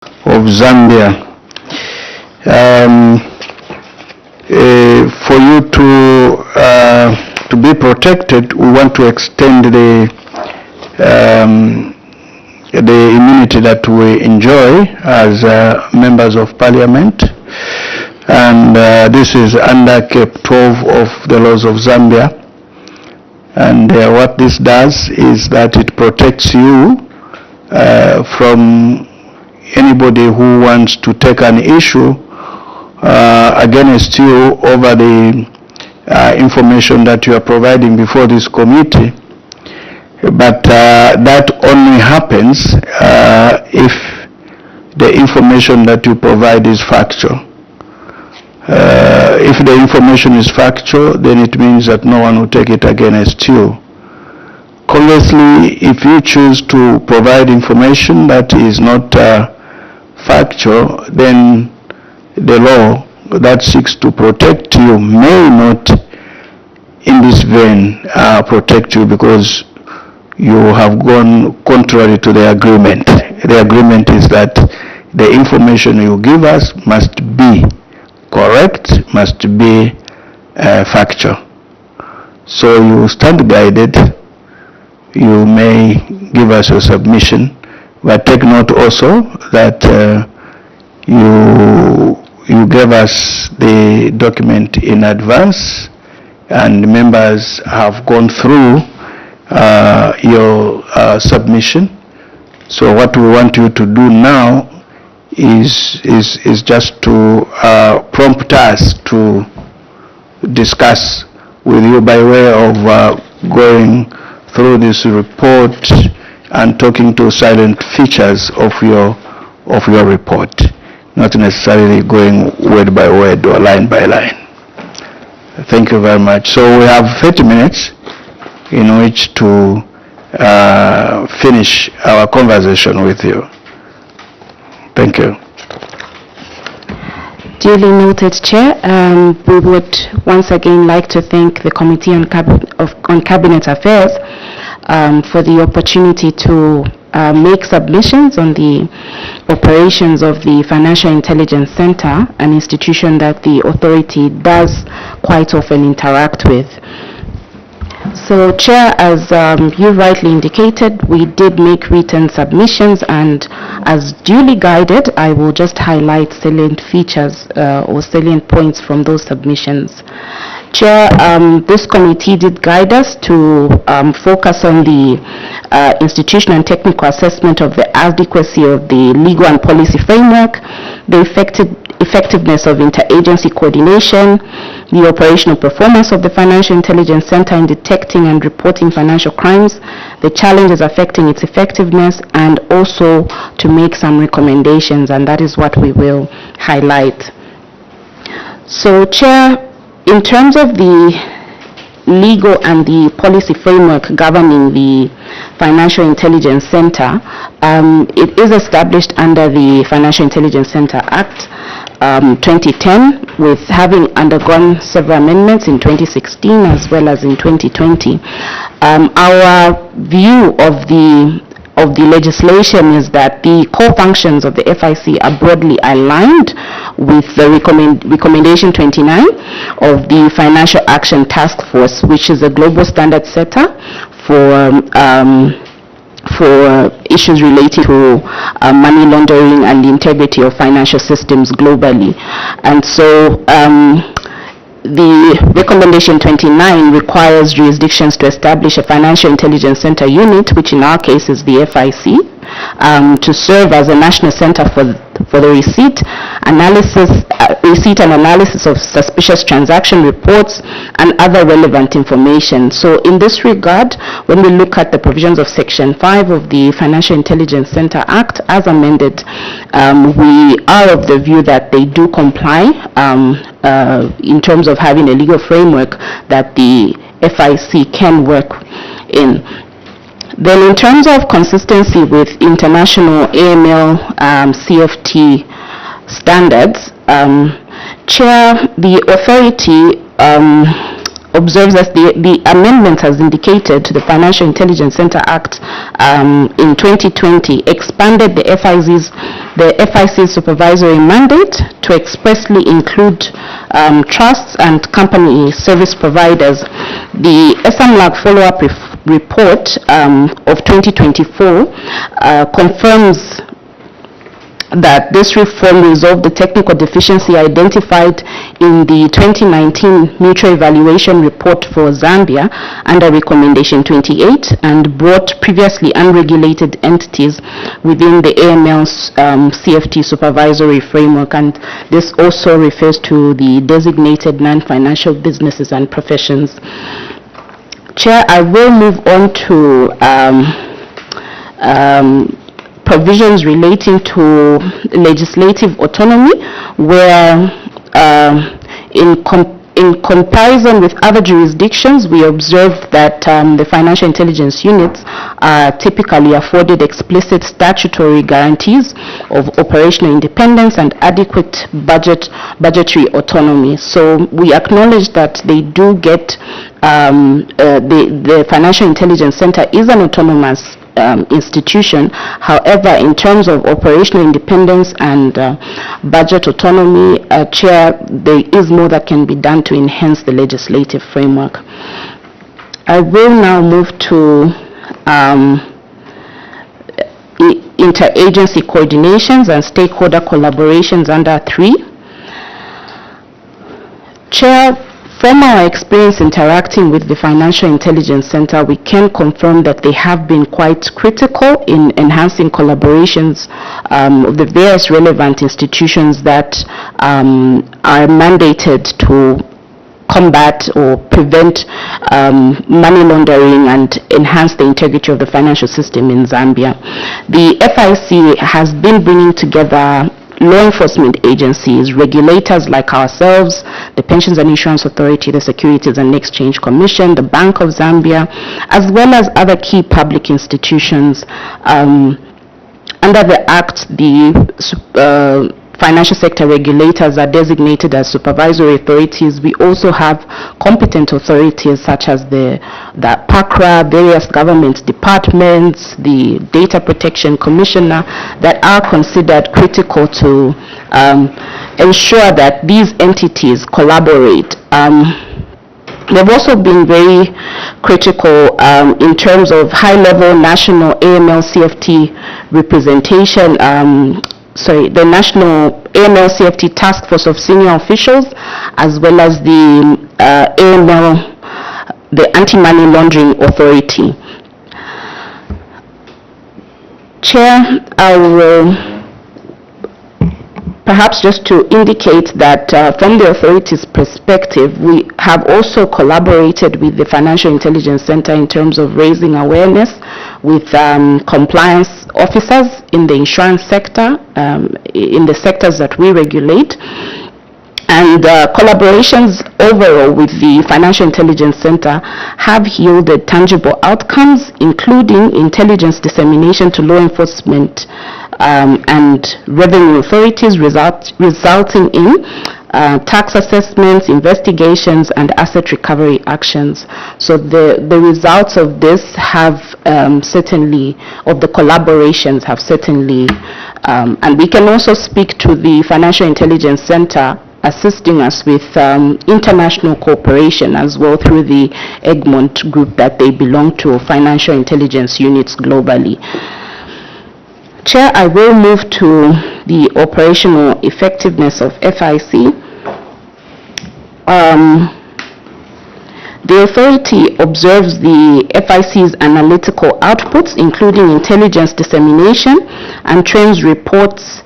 of Zambia. For you to be protected, we want to extend the immunity that we enjoy as members of Parliament, and this is under Cap 12 of the laws of Zambia. And what this does is that it protects you from anybody who wants to take an issue against you over the information that you are providing before this committee. But that only happens if the information that you provide is factual. If the information is factual, then it means that no one will take it against you. Conversely, if you choose to provide information that is not factual, then the law that seeks to protect you may not in this vein protect you, because you have gone contrary to the agreement. The agreement is that the information you give us must be correct, must be factual. So you stand guided. You may give us your submission, but take note also that you gave us the document in advance, and members have gone through your submission. So what we want you to do now is just to prompt us to discuss with you by way of going through this report and talking to silent features of your report, not necessarily going word by word or line by line. Thank you very much. So we have 30 minutes in which to finish our conversation with you. Thank you. Duly noted, Chair. We would once again like to thank the Committee on Cabinet Affairs for the opportunity to make submissions on the operations of the Financial Intelligence Center, an institution that the authority does quite often interact with. So, Chair, as you rightly indicated, we did make written submissions, and as duly guided, I will just highlight salient features or salient points from those submissions. Chair, this committee did guide us to focus on the institutional and technical assessment of the adequacy of the legal and policy framework, the effectiveness of interagency coordination, the operational performance of the Financial Intelligence Center in detecting and reporting financial crimes, the challenges affecting its effectiveness, and also to make some recommendations, and that is what we will highlight. So, Chair, in terms of the legal and the policy framework governing the Financial Intelligence Center, it is established under the Financial Intelligence Center Act 2010, with having undergone several amendments in 2016 as well as in 2020. Our view of the legislation is that the core functions of the FIC are broadly aligned with the recommendation 29 of the Financial Action Task Force, which is a global standard setter for issues related to money laundering and the integrity of financial systems globally. And so the recommendation 29 requires jurisdictions to establish a financial intelligence center unit, which in our case is the FIC, to serve as a national center for the receipt and analysis of suspicious transaction reports and other relevant information. So in this regard, when we look at the provisions of Section 5 of the Financial Intelligence Center Act as amended, we are of the view that they do comply in terms of having a legal framework that the FIC can work in. Then in terms of consistency with international AML CFT standards, Chair, the authority observes that the amendment has indicated to the Financial Intelligence Center Act in 2020 expanded the FIC's supervisory mandate to expressly include trusts and company service providers. The SMLAG follow-up report of 2024 confirms that this reform resolved the technical deficiency identified in the 2019 mutual evaluation report for Zambia under recommendation 28 and brought previously unregulated entities within the AML's CFT supervisory framework, and this also refers to the designated non-financial businesses and professions. Chair, I will move on to provisions relating to legislative autonomy, where in comparison with other jurisdictions, we observed that the financial intelligence units are typically afforded explicit statutory guarantees of operational independence and adequate budgetary autonomy. So we acknowledge that they do get, the Financial Intelligence Center is an autonomous institution. However, in terms of operational independence and budget autonomy, Chair, there is more that can be done to enhance the legislative framework. I will now move to interagency coordinations and stakeholder collaborations under 3. Chair, from our experience interacting with the Financial Intelligence Center, we can confirm that they have been quite critical in enhancing collaborations of the various relevant institutions that are mandated to combat or prevent money laundering and enhance the integrity of the financial system in Zambia. The FIC has been bringing together law enforcement agencies, regulators like ourselves, the Pensions and Insurance Authority, the Securities and Exchange Commission, the Bank of Zambia, as well as other key public institutions. Under the Act, the financial sector regulators are designated as supervisory authorities. We also have competent authorities such as the PACRA, various government departments, the Data Protection Commissioner, that are considered critical to ensure that these entities collaborate. They've also been very critical in terms of high-level national AML CFT representation, the National AML CFT Task Force of Senior Officials, as well as the AML, the Anti-Money Laundering Authority. Chair, I will perhaps just to indicate that from the authority's perspective, we have also collaborated with the Financial Intelligence Center in terms of raising awareness with compliance officers in the insurance sector, in the sectors that we regulate. And collaborations overall with the Financial Intelligence Center have yielded tangible outcomes, including intelligence dissemination to law enforcement and revenue authorities, resulting in tax assessments, investigations, and asset recovery actions. So the results of this have certainly, of the collaborations have certainly, and we can also speak to the Financial Intelligence Center assisting us with international cooperation as well through the Egmont group that they belong to, financial intelligence units globally. Chair, I will move to the operational effectiveness of FIC. The authority observes the FIC's analytical outputs, including intelligence dissemination and trends reports,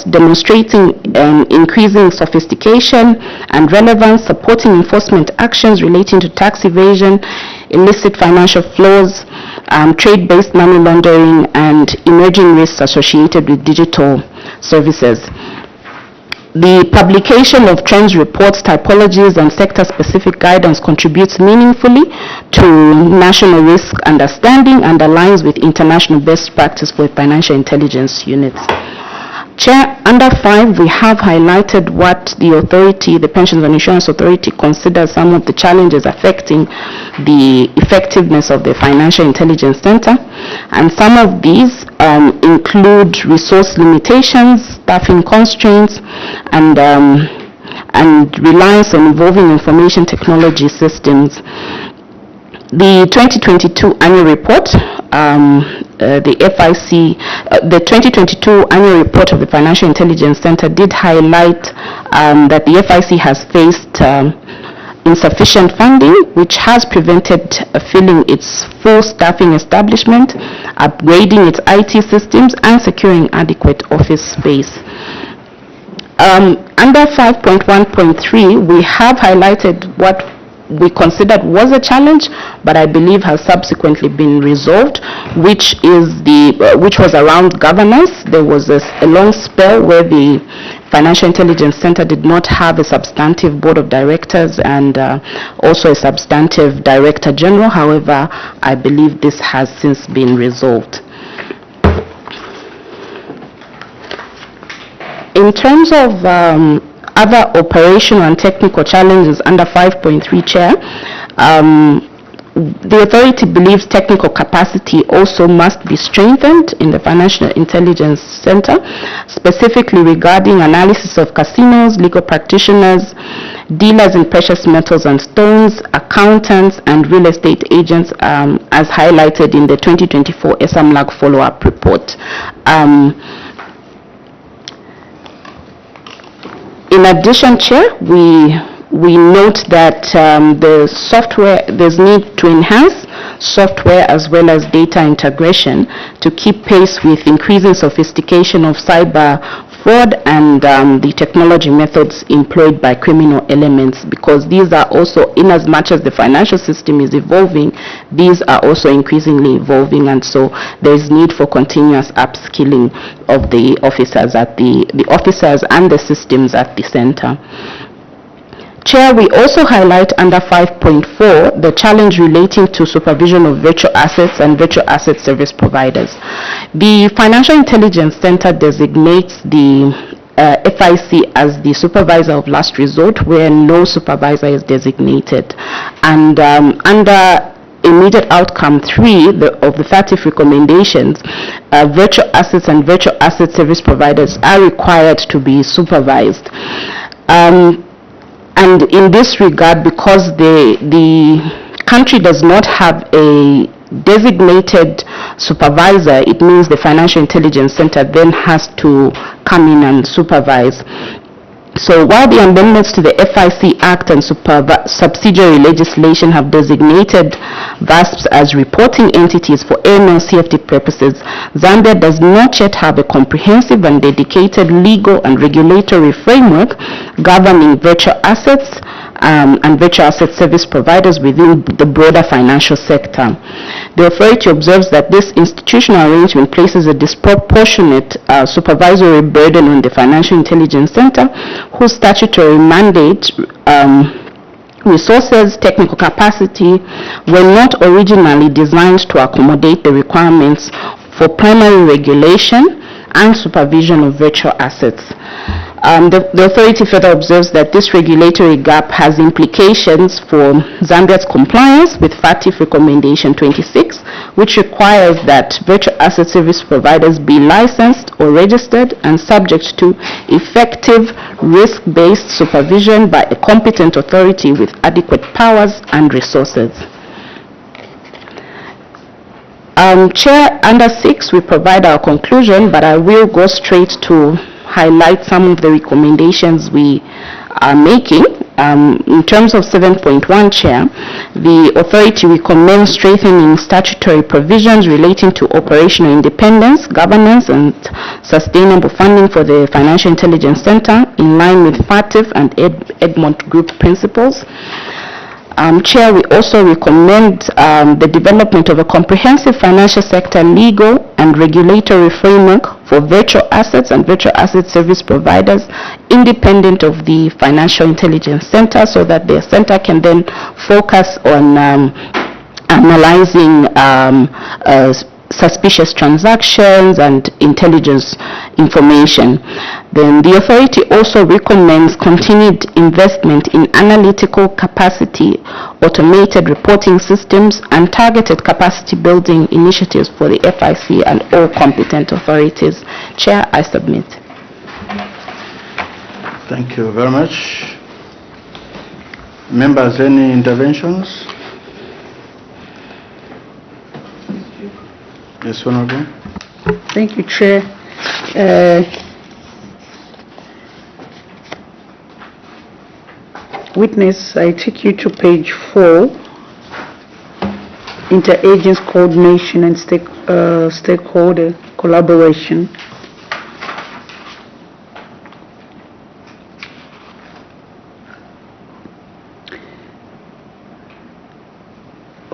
demonstrating increasing sophistication and relevance, supporting enforcement actions relating to tax evasion, illicit financial flows, trade-based money laundering, and emerging risks associated with digital services. The publication of trends reports, typologies, and sector-specific guidance contributes meaningfully to national risk understanding and aligns with international best practice for financial intelligence units. Chair, under 5, we have highlighted what the authority, the Pensions and Insurance Authority, considers some of the challenges affecting the effectiveness of the Financial Intelligence Center. And some of these include resource limitations, staffing constraints, and reliance on evolving information technology systems. The 2022 annual report, the 2022 annual report of the Financial Intelligence Center did highlight that the FIC has faced insufficient funding, which has prevented filling its full staffing establishment, upgrading its IT systems, and securing adequate office space. Under 5.1.3, we have highlighted what we considered was a challenge, but I believe has subsequently been resolved, which was around governance. There was a long spell where the Financial Intelligence Center did not have a substantive board of directors and also a substantive director general. However, I believe this has since been resolved. In terms of other operational and technical challenges under 5.3, Chair, the authority believes technical capacity also must be strengthened in the Financial Intelligence Center, specifically regarding analysis of casinos, legal practitioners, dealers in precious metals and stones, accountants, and real estate agents, as highlighted in the 2024 SMLAG follow-up report. In addition, Chair, we note that the software, there's need to enhance software as well as data integration to keep pace with increasing sophistication of cyber fraud and the technology methods employed by criminal elements, because these are also, in as much as the financial system is evolving, these are also increasingly evolving, and so there is need for continuous upskilling of the officers at the officers and the systems at the center. Chair, we also highlight under 5.4 the challenge relating to supervision of virtual assets and virtual asset service providers. The Financial Intelligence Center designates the FIC as the supervisor of last resort where no supervisor is designated. And under immediate outcome 3 of the 30 recommendations, virtual assets and virtual asset service providers are required to be supervised. And in this regard, because the country does not have a designated supervisor, it means the Financial Intelligence Center then has to come in and supervise. So while the amendments to the FIC Act and subsidiary legislation have designated VASPs as reporting entities for AML CFT purposes, Zambia does not yet have a comprehensive and dedicated legal and regulatory framework governing virtual assets and virtual asset service providers within the broader financial sector. The authority observes that this institutional arrangement places a disproportionate supervisory burden on the Financial Intelligence Center, whose statutory mandate, resources, technical capacity were not originally designed to accommodate the requirements for primary regulation and supervision of virtual assets. The authority further observes that this regulatory gap has implications for Zambia's compliance with FATF Recommendation 26, which requires that virtual asset service providers be licensed or registered and subject to effective risk-based supervision by a competent authority with adequate powers and resources. Chair, under 6, we provide our conclusion, but I will go straight to highlight some of the recommendations we are making. In terms of 7.1, Chair, the authority recommends strengthening statutory provisions relating to operational independence, governance, and sustainable funding for the Financial Intelligence Center in line with FATF and Egmont Group principles. Chair, we also recommend the development of a comprehensive financial sector legal and regulatory framework for virtual assets and virtual asset service providers independent of the Financial Intelligence Center, so that the center can then focus on analyzing suspicious transactions and intelligence information. Then the authority also recommends continued investment in analytical capacity, automated reporting systems, and targeted capacity building initiatives for the FIC and all competent authorities. Chair, I submit. Thank you very much. Members, any interventions? Yes, Honorable. Thank you, Chair. Witness, I take you to page 4, Interagency Coordination and Stakeholder Collaboration.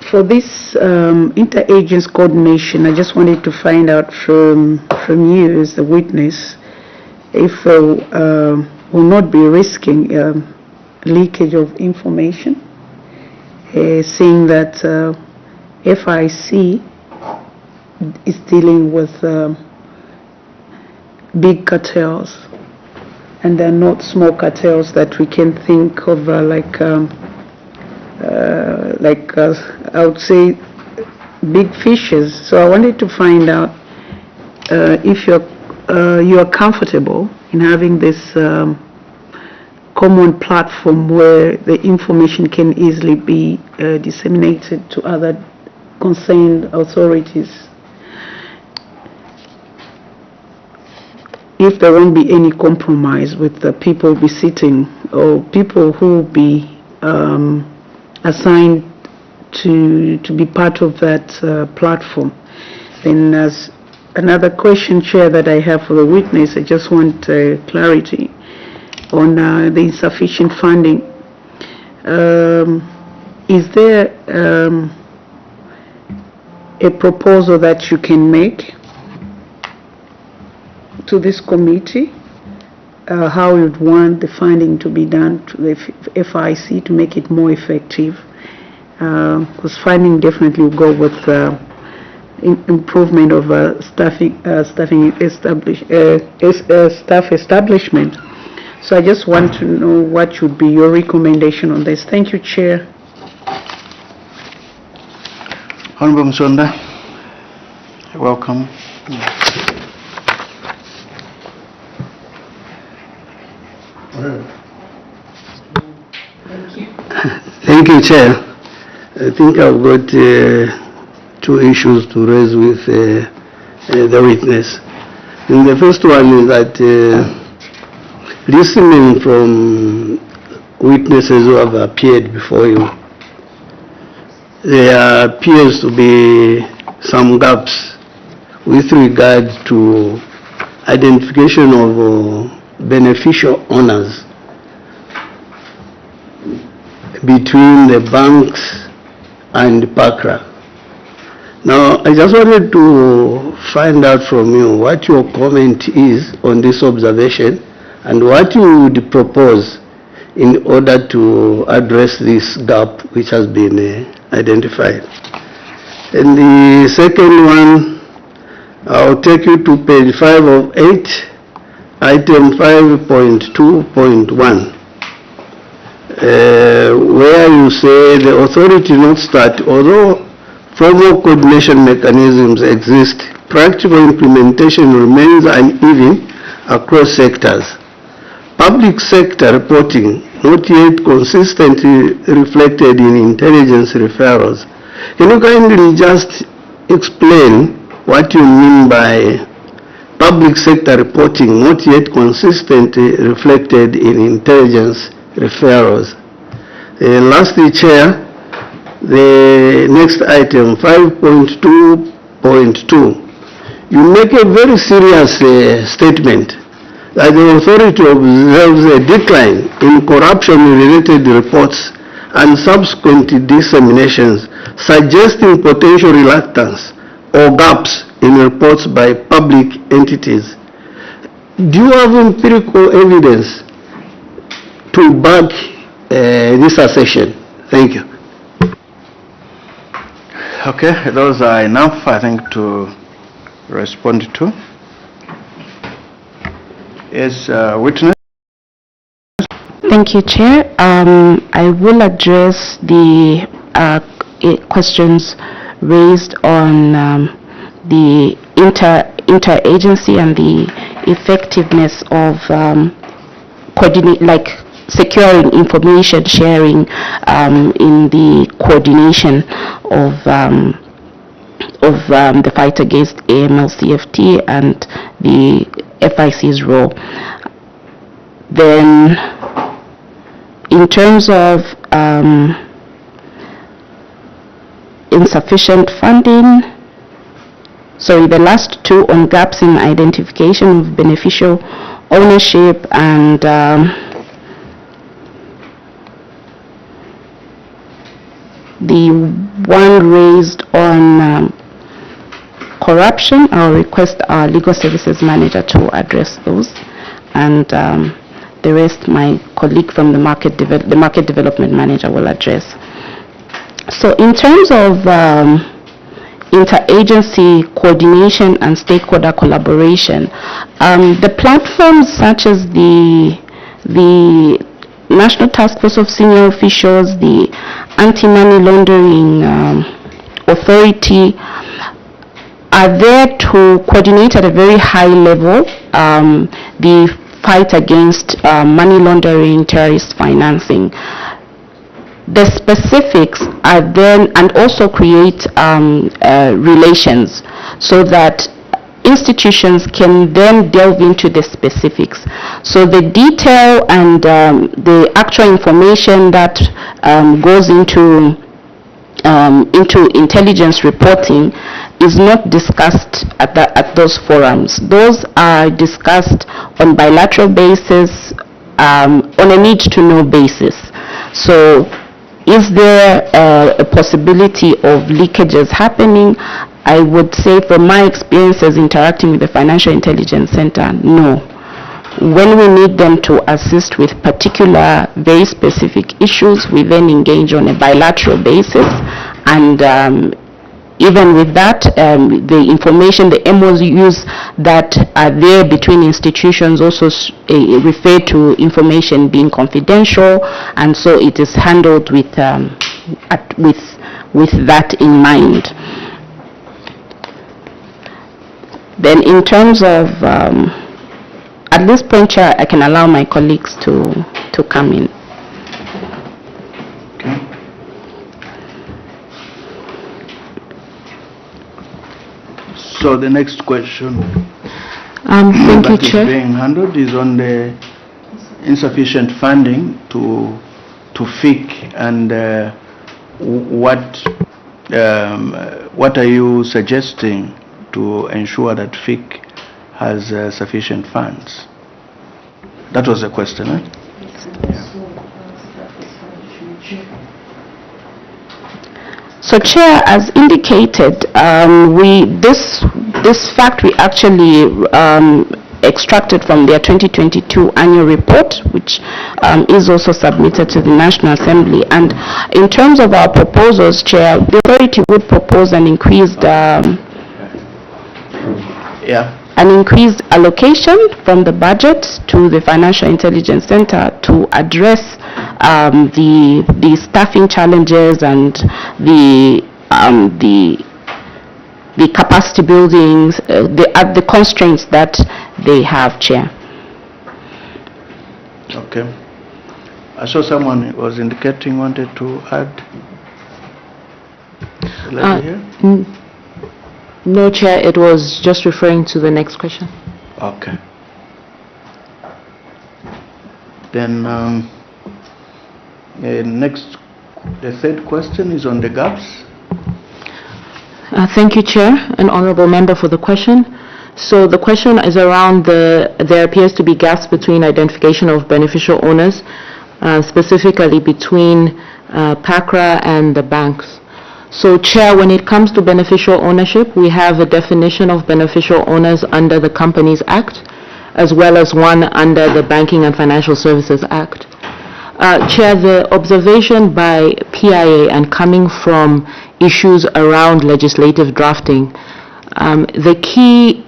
For this interagency coordination, I just wanted to find out from you as the witness if will not be risking leakage of information, seeing that FIC is dealing with big cartels, and they're not small cartels that we can think of I would say big fishes. So I wanted to find out if you are comfortable in having this common platform where the information can easily be disseminated to other concerned authorities, if there won't be any compromise with the people be sitting or people who will be assigned to be part of that platform. Then as another question, Chair, that I have for the witness, I just want clarity on the insufficient funding. Is there a proposal that you can make to this committee, how you'd want the funding to be done to the FIC to make it more effective? Because funding definitely will go with improvement of staff establishment. So I just want to know what should be your recommendation on this. Thank you, Chair. Honorable Msonda, welcome. Thank you, Chair. I think I've got 2 issues to raise with the witness. And the first one is that listening from witnesses who have appeared before you, there appears to be some gaps with regard to identification of beneficial owners between the banks and PACRA. Now, I just wanted to find out from you what your comment is on this observation and what you would propose in order to address this gap which has been identified. And the second one, I'll take you to page 5 of 8, item 5.2.1. Where you say the authority not start, although formal coordination mechanisms exist, practical implementation remains uneven across sectors. Public sector reporting not yet consistently reflected in intelligence referrals. Can you kindly just explain what you mean by public sector reporting not yet consistently reflected in intelligence referrals? Lastly, Chair, the next item, 5.2.2, you make a very serious statement that the authority observes a decline in corruption-related reports and subsequent disseminations, suggesting potential reluctance or gaps in reports by public entities. Do you have empirical evidence to back this assertion? Thank you. Okay, those are enough, I think, to respond to. Yes, witness. Thank you, Chair. I will address the questions raised on the interagency and the effectiveness of securing information sharing in the coordination of the fight against AML-CFT and the FIC's role. Then, in terms of insufficient funding, the last two on gaps in identification of beneficial ownership and the one raised on corruption, I'll request our legal services manager to address those, and the rest my colleague from the market development manager will address. So in terms of interagency coordination and stakeholder collaboration, the platforms such as the National Task Force of Senior Officials, the Anti-Money Laundering Authority are there to coordinate at a very high level the fight against money laundering, terrorist financing. The specifics are then, and also create relations so that institutions can then delve into the specifics. So the detail and the actual information that goes into intelligence reporting is not discussed at those forums. Those are discussed on bilateral basis, on a need-to-know basis. So is there a possibility of leakages happening? I would say from my experiences interacting with the Financial Intelligence Center, no. When we need them to assist with particular, very specific issues, we then engage on a bilateral basis, and even with that, the information, the MOUs that are there between institutions also refer to information being confidential, and so it is handled with that in mind. Then in terms of, at this point, Chair, I can allow my colleagues to come in. Okay. So the next question Thank you, that is Chair. being handled is on the insufficient funding to FIC, and what are you suggesting to ensure that FIC has sufficient funds? That was the question, right? So, Chair, as indicated, this fact we actually extracted from their 2022 annual report, which is also submitted to the National Assembly. And in terms of our proposals, Chair, the authority would propose an increased allocation from the budget to the Financial Intelligence Center to address the staffing challenges and the capacity buildings, the constraints that they have, Chair. Okay. I saw someone was indicating wanted to add. No, Chair, it was just referring to the next question. Okay. Then the third question is on the gaps. Thank you, Chair and Honourable Member, for the question. So the question is around there appears to be gaps between identification of beneficial owners, specifically between PACRA and the banks. So, Chair, when it comes to beneficial ownership, we have a definition of beneficial owners under the Companies Act, as well as one under the Banking and Financial Services Act. Chair, the observation by PIA and coming from issues around legislative drafting. The key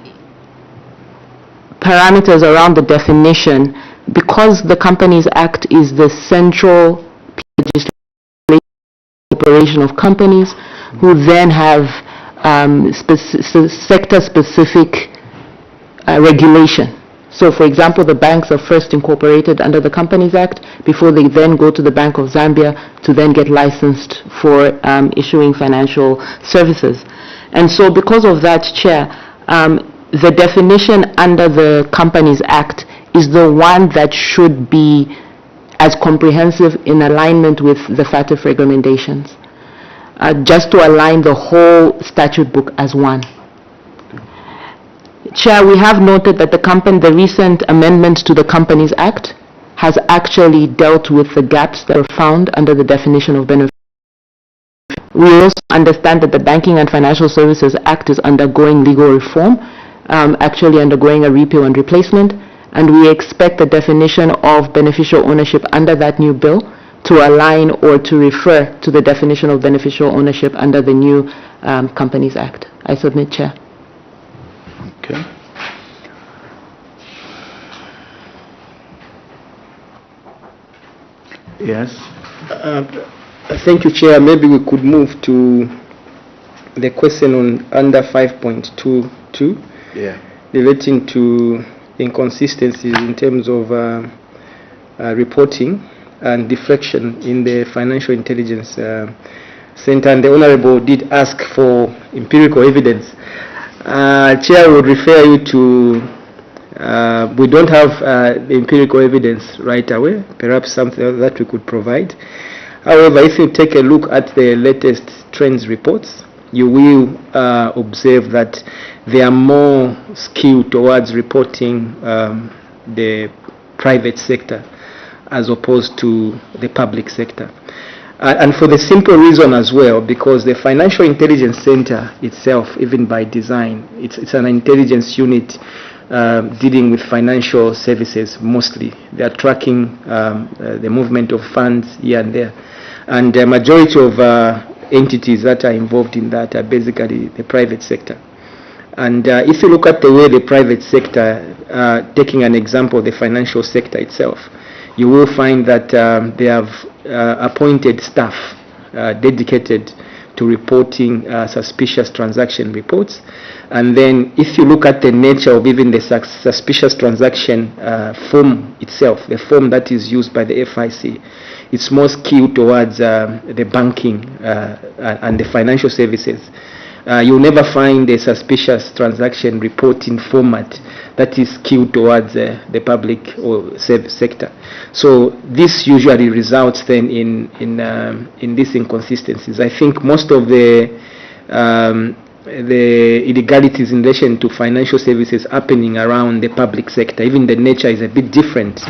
parameters around the definition, because the Companies Act is the central legislative operation of companies, who then have sector-specific regulation. So, for example, the banks are first incorporated under the Companies Act before they then go to the Bank of Zambia to then get licensed for issuing financial services. And so because of that, Chair, the definition under the Companies Act is the one that should be as comprehensive in alignment with the FATF recommendations, just to align the whole statute book as one. Chair, we have noted that the recent amendment to the Companies Act has actually dealt with the gaps that are found under the definition of benefit. We also understand that the Banking and Financial Services Act is undergoing legal reform, actually undergoing a repeal and replacement, and we expect the definition of beneficial ownership under that new bill to align or to refer to the definition of beneficial ownership under the new Companies Act. I submit, Chair. Okay. Yes. Thank you, Chair. Maybe we could move to the question on under 5.22, relating to inconsistencies in terms of reporting and deflection in the Financial Intelligence Center. And the Honorable did ask for empirical evidence. Chair, I would refer you to, we don't have empirical evidence right away, perhaps something that we could provide. However, if you take a look at the latest trends reports, you will observe that they are more skewed towards reporting the private sector as opposed to the public sector. And for the simple reason as well, because the Financial Intelligence Center itself, even by design, it's an intelligence unit dealing with financial services mostly. They are tracking the movement of funds here and there. And the majority of entities that are involved in that are basically the private sector. And if you look at the way the private sector, taking an example, the financial sector itself, you will find that they have appointed staff dedicated to reporting suspicious transaction reports. And then if you look at the nature of even the suspicious transaction form itself, the form that is used by the FIC, it's more skewed towards the banking and the financial services. You'll never find a suspicious transaction reporting format that is skewed towards the public or service sector. So this usually results then in these inconsistencies. I think most of the illegalities in relation to financial services happening around the public sector, even the nature is a bit different.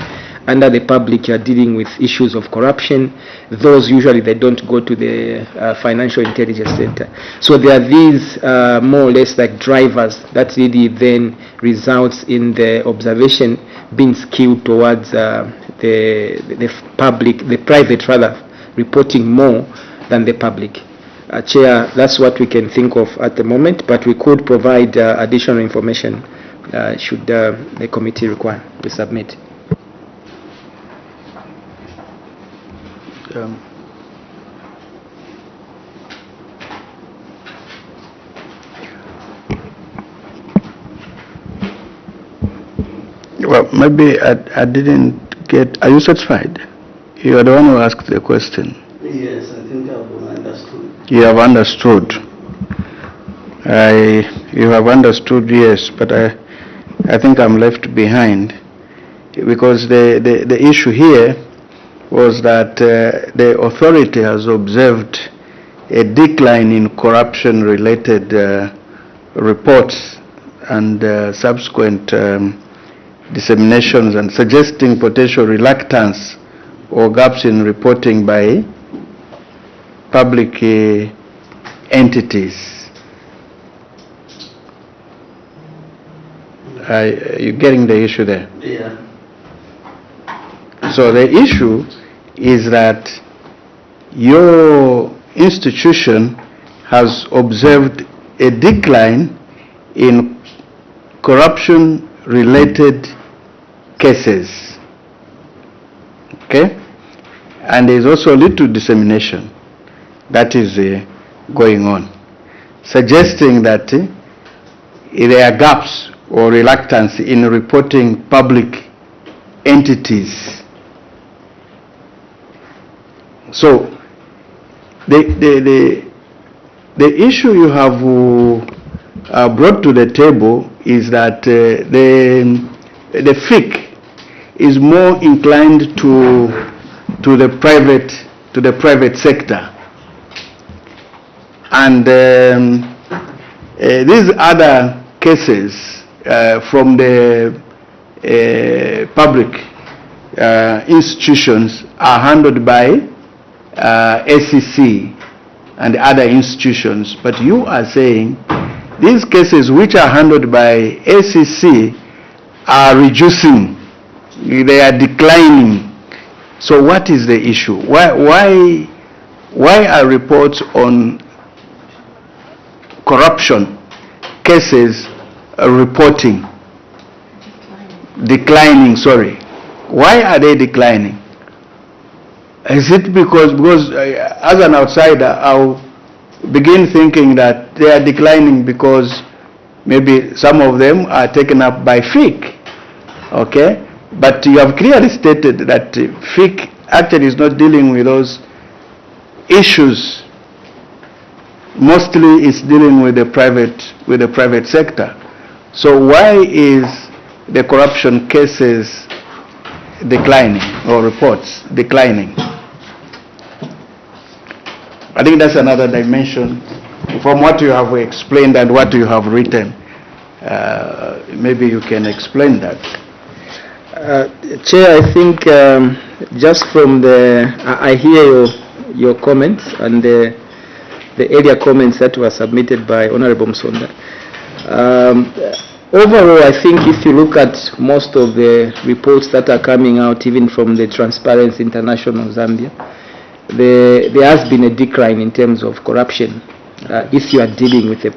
Under the public, you're dealing with issues of corruption. Those usually they don't go to the Financial Intelligence Center. So there are these more or less like drivers that really then results in the observation being skewed towards the public, the private rather, reporting more than the public. Chair, that's what we can think of at the moment, but we could provide additional information should the committee require. We submit. Well, maybe I didn't get. Are you satisfied? You are the one who asked the question. Yes, I think I've understood. You have understood. You have understood, yes, but I think I'm left behind, because the issue here was that the authority has observed a decline in corruption-related reports and subsequent disseminations, and suggesting potential reluctance or gaps in reporting by public entities. Are you getting the issue there? Yeah. So the issue is that your institution has observed a decline in corruption-related cases. Okay? And there's also a little dissemination that is going on, suggesting that there are gaps or reluctance in reporting public entities. So, the issue you have brought to the table is that the FIC is more inclined to the private sector, and these other cases from the public institutions are handled by SEC and other institutions. But you are saying these cases which are handled by SEC are reducing, they are declining. So what is the issue? Why are reports on corruption cases declining, sorry. Why are they declining? Is it because as an outsider, I'll begin thinking that they are declining because maybe some of them are taken up by FIC, okay? But you have clearly stated that FIC actually is not dealing with those issues. Mostly it's dealing with the private sector. So why is the corruption cases declining, or reports declining? I think that's another dimension from what you have explained and what you have written. Maybe you can explain that. Chair, I think just from I hear your comments and the earlier comments that were submitted by Honorable Msonda. Overall, I think if you look at most of the reports that are coming out, even from the Transparency International Zambia, there has been a decline in terms of corruption if you are dealing with the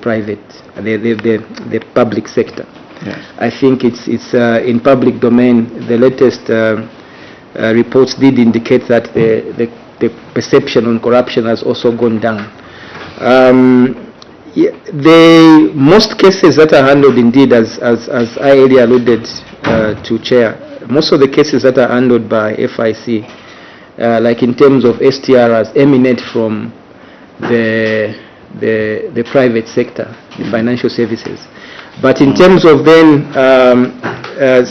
the public sector. Yes. I think it's in public domain. The latest reports did indicate that the perception on corruption has also gone down. Most cases that are handled, indeed, as I earlier alluded to, Chair, most of the cases that are handled by FIC, like in terms of STRs, emanate from the private sector, the financial services. But in terms of then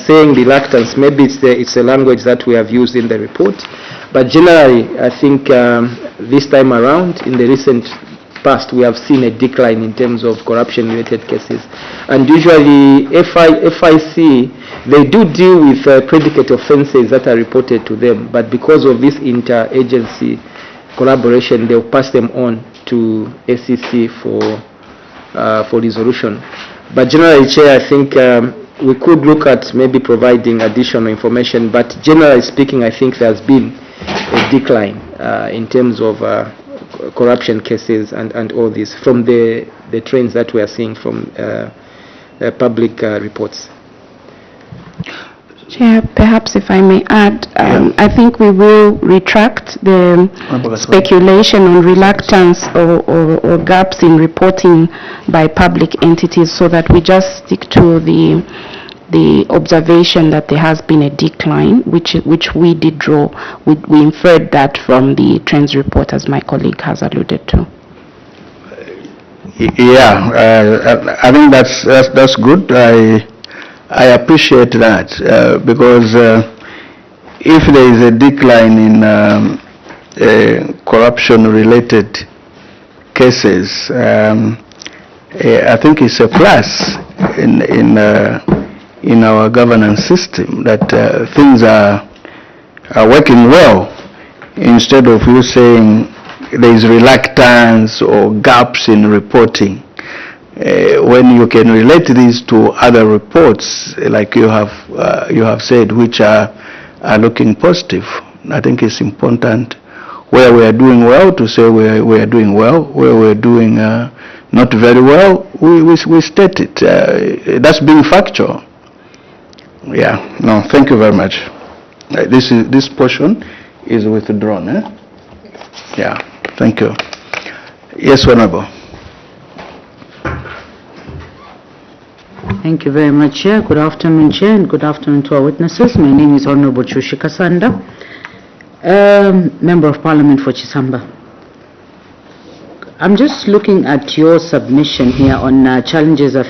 saying reluctance, maybe it's a language that we have used in the report. But generally, I think this time around, in the recent past, we have seen a decline in terms of corruption-related cases. And usually, FIC, they do deal with predicate offenses that are reported to them. But because of this inter-agency collaboration, they'll pass them on to SEC for resolution. But generally, Chair, I think we could look at maybe providing additional information. But generally speaking, I think there's been a decline in terms of corruption cases and all this from the trends that we are seeing from public reports. Chair, perhaps if I may add, I think we will retract the speculation on reluctance or gaps in reporting by public entities, so that we just stick to the observation that there has been a decline, which we did draw. We inferred that from the trends report, as my colleague has alluded to. Yeah, I think that's good. I appreciate that because if there is a decline in corruption-related cases, I think it's a plus in our governance system that things are working well, instead of you saying there is reluctance or gaps in reporting. When you can relate these to other reports, like you have said, which are looking positive, I think it's important where we are doing well to say we are doing well, where we are doing not very well, we state it. That's being factual. Yeah, no, thank you very much. This portion is withdrawn, eh? Yeah, thank you. Yes, Honorable. Thank you very much, Chair. Good afternoon, Chair, and good afternoon to our witnesses. My name is Honorable Chushi Kasanda, Member of Parliament for Chisamba. I'm just looking at your submission here on challenges of,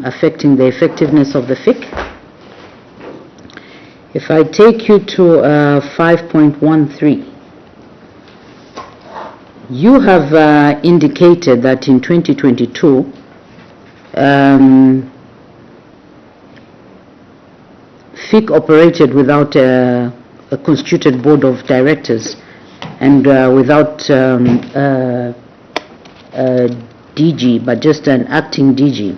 affecting the effectiveness of the FIC. If I take you to 5.13, you have indicated that in 2022, FIC operated without a constituted board of directors and without DG, but just an acting DG.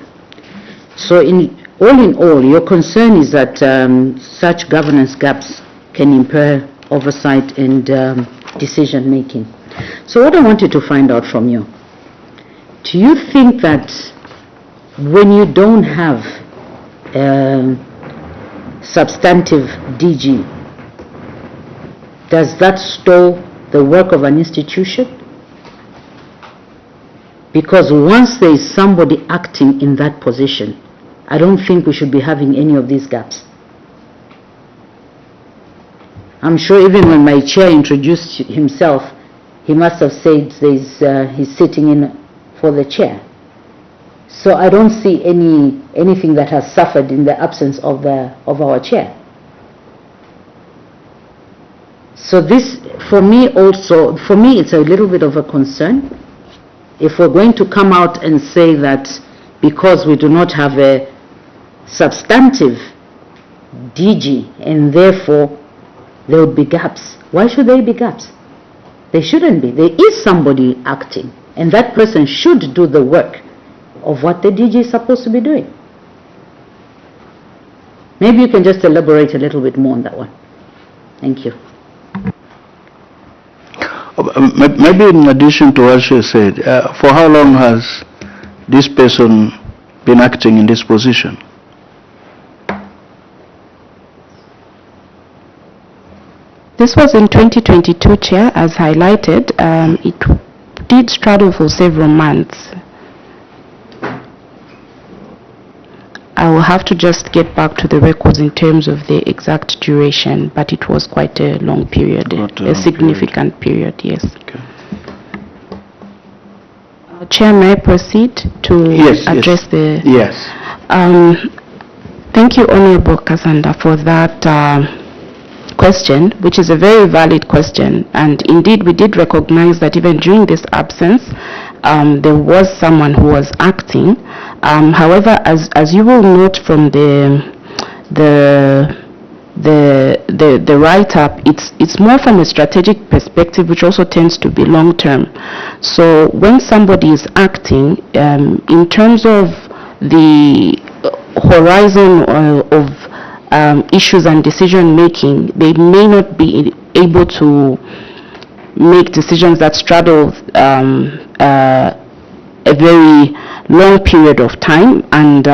So in all, your concern is that such governance gaps can impair oversight and decision making. So what I wanted to find out from you, do you think that when you don't have substantive DG, does that stall the work of an institution? Because once there is somebody acting in that position, I don't think we should be having any of these gaps. I'm sure even when my chair introduced himself, he must have said he's sitting in for the chair. So I don't see anything that has suffered in the absence of our chair. So this, for me, it's a little bit of a concern. If we're going to come out and say that because we do not have a substantive DG and therefore there would be gaps. Why should there be gaps? There shouldn't be. There is somebody acting, and that person should do the work of what the DG is supposed to be doing. Maybe you can just elaborate a little bit more on that one. Thank you. Maybe in addition to what she said, for how long has this person been acting in this position? This was in 2022, Chair, as highlighted. It did straddle for several months. I will have to just get back to the records in terms of the exact duration, but it was quite a long period, a significant period, yes. Okay. Chair, may I proceed to address the... Yes. Thank you, Honorable Kasanda, for that question, which is a very valid question. And indeed, we did recognize that even during this absence, there was someone who was acting. However, as you will note from the write-up, it's more from a strategic perspective, which also tends to be long-term. So when somebody is acting, in terms of the horizon of issues and decision making, they may not be able to make decisions that straddle a very long period of time, and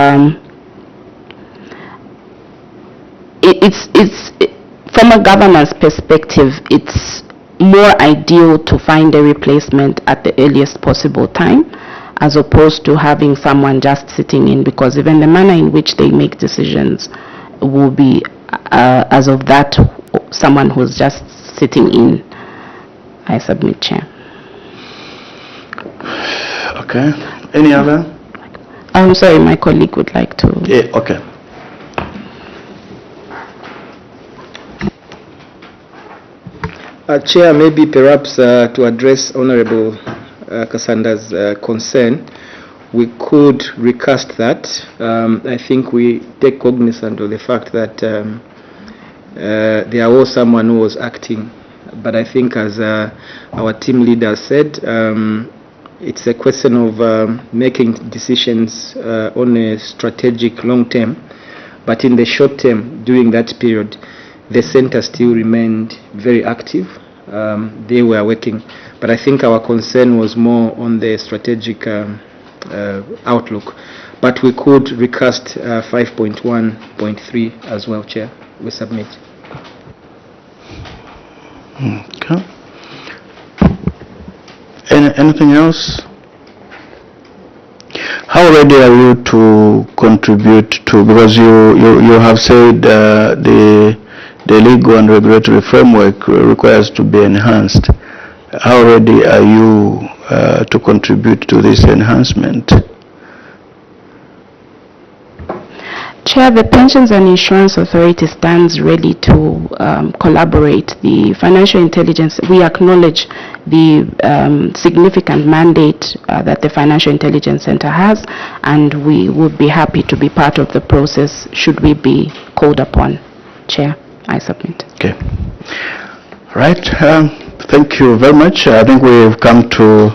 it's from a governance perspective, it's more ideal to find a replacement at the earliest possible time, as opposed to having someone just sitting in, because even the manner in which they make decisions will be, as of that, someone who's just sitting in. I submit, Chair. Okay. Any other? I'm sorry, my colleague would like to. Yeah, okay. Chair, maybe perhaps to address Honorable Kasanda's concern, we could recast that. I think we take cognizance of the fact that there was someone who was acting, but I think, as our team leader said, it's a question of making decisions on a strategic long term, but in the short term, during that period, the center still remained very active, they were working. But I think our concern was more on the strategic outlook. But we could recast 5.1.3 as well, Chair. We submit. Okay. Anything else? How ready are you to contribute to, because you have said the legal and regulatory framework requires to be enhanced. How ready are you to contribute to this enhancement? Chair, the Pensions and Insurance Authority stands ready to collaborate. The financial intelligence, we acknowledge the significant mandate that the Financial Intelligence Center has, and we would be happy to be part of the process should we be called upon. Chair, I submit. Okay. Right. Thank you very much. I think we've come to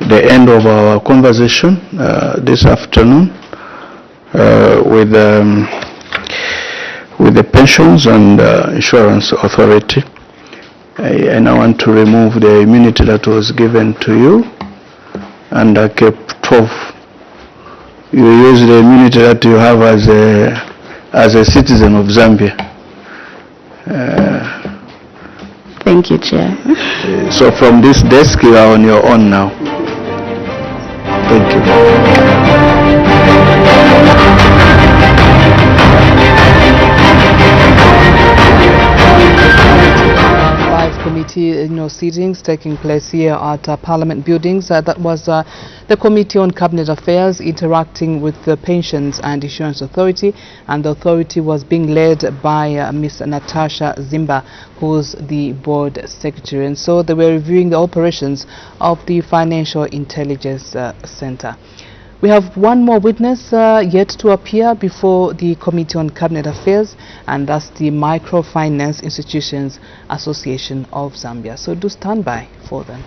the end of our conversation this afternoon. With the Pensions and Insurance Authority. I now want to remove the immunity that was given to you under Cap 12. You use the immunity that you have as a citizen of Zambia. Thank you, Chair. So from this desk you are on your own now. Thank you. Committee sittings taking place here at Parliament buildings. That was the Committee on Cabinet Affairs interacting with the Pensions and Insurance Authority, and the authority was being led by Ms. Natasha Zimba, who's the board secretary, and so they were reviewing the operations of the Financial Intelligence Center. We have one more witness yet to appear before the Committee on Cabinet Affairs, and that's the Microfinance Institutions Association of Zambia. So do stand by for them.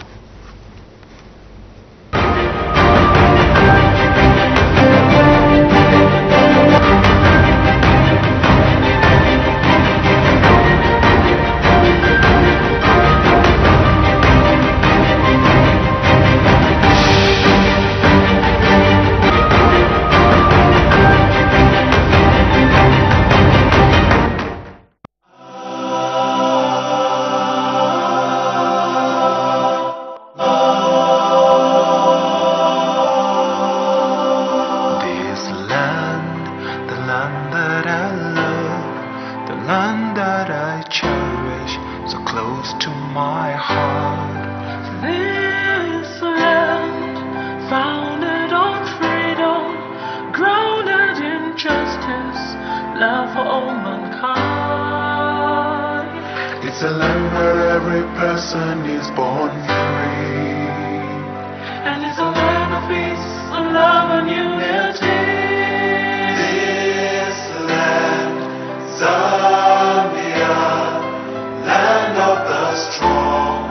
It's a land where every person is born free.